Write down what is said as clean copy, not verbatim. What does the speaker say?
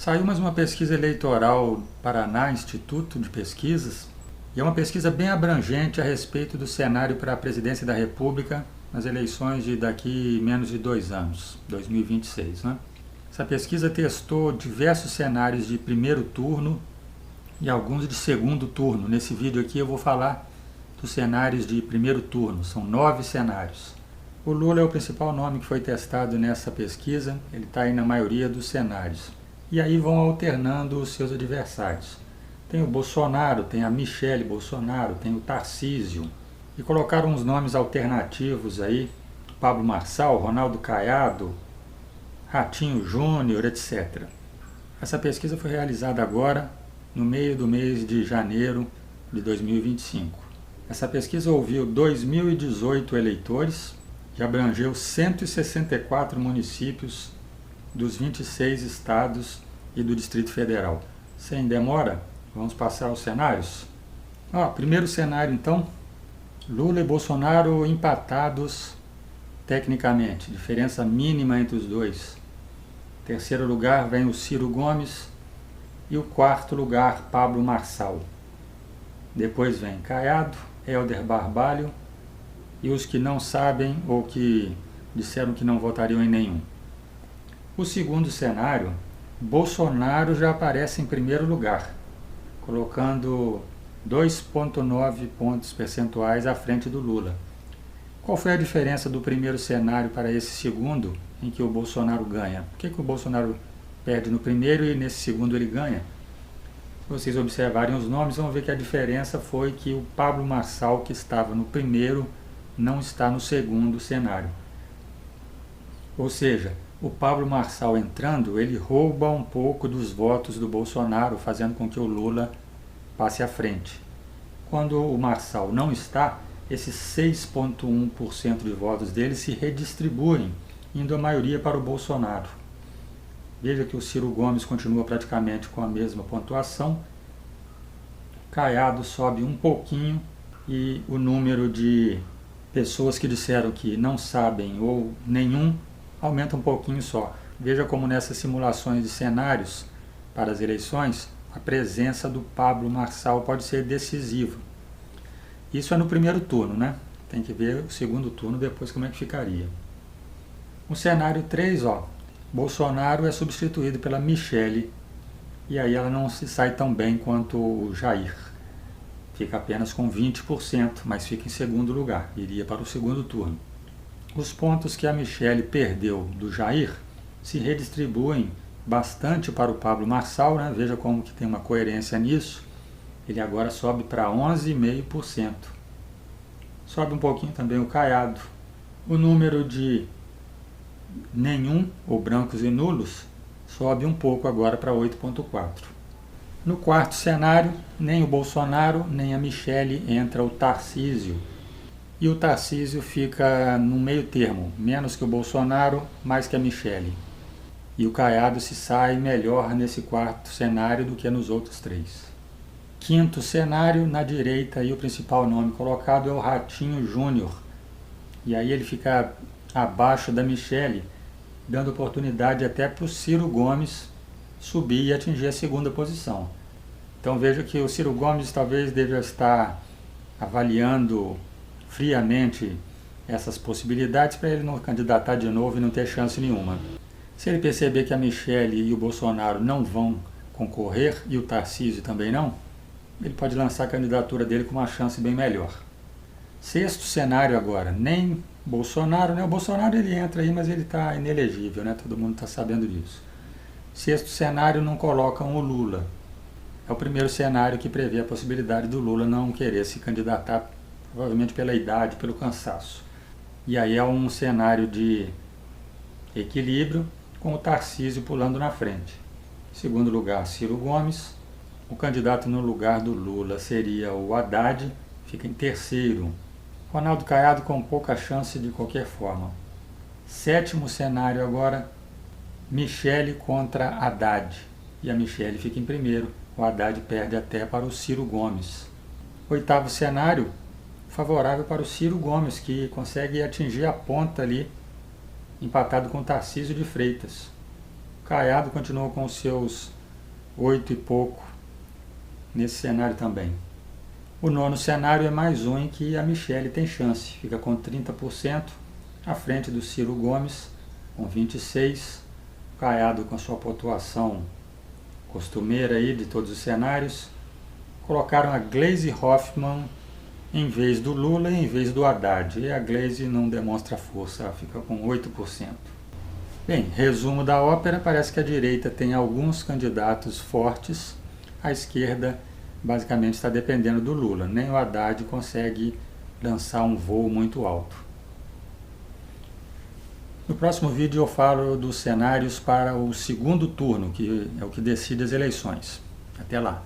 Saiu mais uma pesquisa eleitoral Paraná Instituto de Pesquisas, e é uma pesquisa bem abrangente a respeito do cenário para a presidência da República nas eleições de daqui menos de 2 anos, 2026, né? Essa pesquisa testou diversos cenários de primeiro turno e alguns de segundo turno. Nesse vídeo aqui eu vou falar dos cenários de primeiro turno, são 9 cenários. O Lula é o principal nome que foi testado nessa pesquisa, ele está aí na maioria dos cenários. E aí vão alternando os seus adversários. Tem o Bolsonaro, tem a Michele Bolsonaro, tem o Tarcísio. E colocaram uns nomes alternativos aí, Pablo Marçal, Ronaldo Caiado, Ratinho Júnior, etc. Essa pesquisa foi realizada agora, no meio do mês de janeiro de 2025. Essa pesquisa ouviu 2.018 eleitores e abrangeu 164 municípios dos 26 estados e do Distrito Federal. Sem demora, vamos passar os cenários. Primeiro cenário então, Lula e Bolsonaro empatados tecnicamente, diferença mínima entre os dois. Terceiro lugar vem o Ciro Gomes e o quarto lugar Pablo Marçal. Depois vem Caiado, Helder Barbalho e os que não sabem ou que disseram que não votariam em nenhum. O segundo cenário, Bolsonaro já aparece em primeiro lugar, colocando 2,9 pontos percentuais à frente do Lula. Qual foi a diferença do primeiro cenário para esse segundo, em que o Bolsonaro ganha? Por que o Bolsonaro perde no primeiro e nesse segundo ele ganha? Se vocês observarem os nomes, vão ver que a diferença foi que o Pablo Marçal, que estava no primeiro, não está no segundo cenário. Ou seja, o Pablo Marçal entrando, ele rouba um pouco dos votos do Bolsonaro, fazendo com que o Lula passe à frente. Quando o Marçal não está, esses 6,1% de votos dele se redistribuem, indo a maioria para o Bolsonaro. Veja que o Ciro Gomes continua praticamente com a mesma pontuação. Caiado sobe um pouquinho e o número de pessoas que disseram que não sabem ou nenhum aumenta um pouquinho só. Veja como nessas simulações de cenários para as eleições, a presença do Pablo Marçal pode ser decisiva. Isso é no primeiro turno, né? Tem que ver o segundo turno depois como é que ficaria. O cenário 3, Bolsonaro é substituído pela Michele e aí ela não se sai tão bem quanto o Jair. Fica apenas com 20%, mas fica em segundo lugar, iria para o segundo turno. Os pontos que a Michele perdeu do Jair se redistribuem bastante para o Pablo Marçal, né? Veja como que tem uma coerência nisso. Ele agora sobe para 11,5%. Sobe um pouquinho também o Caiado. O número de nenhum, ou brancos e nulos, sobe um pouco agora para 8,4%. No quarto cenário, nem o Bolsonaro, nem a Michele entra o Tarcísio. E o Tarcísio fica no meio termo, menos que o Bolsonaro, mais que a Michele. E o Caiado se sai melhor nesse quarto cenário do que nos outros 3. Quinto cenário, na direita, e o principal nome colocado é o Ratinho Júnior. E aí ele fica abaixo da Michele, dando oportunidade até para o Ciro Gomes subir e atingir a segunda posição. Então veja que o Ciro Gomes talvez deva estar avaliando friamente essas possibilidades para ele não candidatar de novo e não ter chance nenhuma. Se ele perceber que a Michele e o Bolsonaro não vão concorrer e o Tarcísio também não, ele pode lançar a candidatura dele com uma chance bem melhor. Sexto cenário agora, nem Bolsonaro, né? O Bolsonaro ele entra aí, mas ele está inelegível, né? Todo mundo está sabendo disso. Sexto cenário, não colocam o Lula. É o primeiro cenário que prevê a possibilidade do Lula não querer se candidatar, provavelmente pela idade, pelo cansaço. E aí é um cenário de equilíbrio, com o Tarcísio pulando na frente. Segundo lugar, Ciro Gomes. O candidato no lugar do Lula seria o Haddad, fica em terceiro. Ronaldo Caiado com pouca chance de qualquer forma. Sétimo cenário agora, Michele contra Haddad. E a Michele fica em primeiro. O Haddad perde até para o Ciro Gomes. Oitavo cenário, favorável para o Ciro Gomes, que consegue atingir a ponta ali, empatado com o Tarcísio de Freitas. Caiado continua com os seus 8 e pouco nesse cenário também. O nono cenário é mais um em que a Michele tem chance, fica com 30%, à frente do Ciro Gomes, com 26%, Caiado com a sua pontuação costumeira aí de todos os cenários. Colocaram a Gleisi Hoffmann em vez do Lula e em vez do Haddad, e a Gleisi não demonstra força, ela fica com 8%. Bem, resumo da ópera, parece que a direita tem alguns candidatos fortes, a esquerda basicamente está dependendo do Lula, nem o Haddad consegue lançar um voo muito alto. No próximo vídeo eu falo dos cenários para o segundo turno, que é o que decide as eleições. Até lá!